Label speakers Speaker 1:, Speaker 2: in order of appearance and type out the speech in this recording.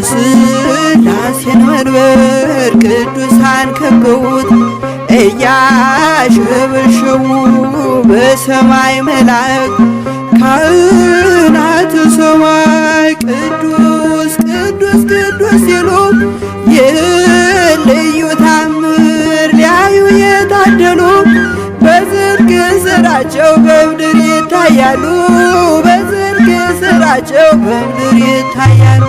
Speaker 1: የሥላሴን መንበር ቅዱሳን ከበውት እያሸበሸቡ በሰማይ መላእክት ካህናተ ሰማይ ቅዱስ ቅዱስ ቅዱስ ሲሉ የልዩ ታምር ሊያዩ የታደሉ በጽድቅ ሥራቸው በምድር ይታያሉ። በጽድቅ ሥራቸው በምድር ይታያሉ።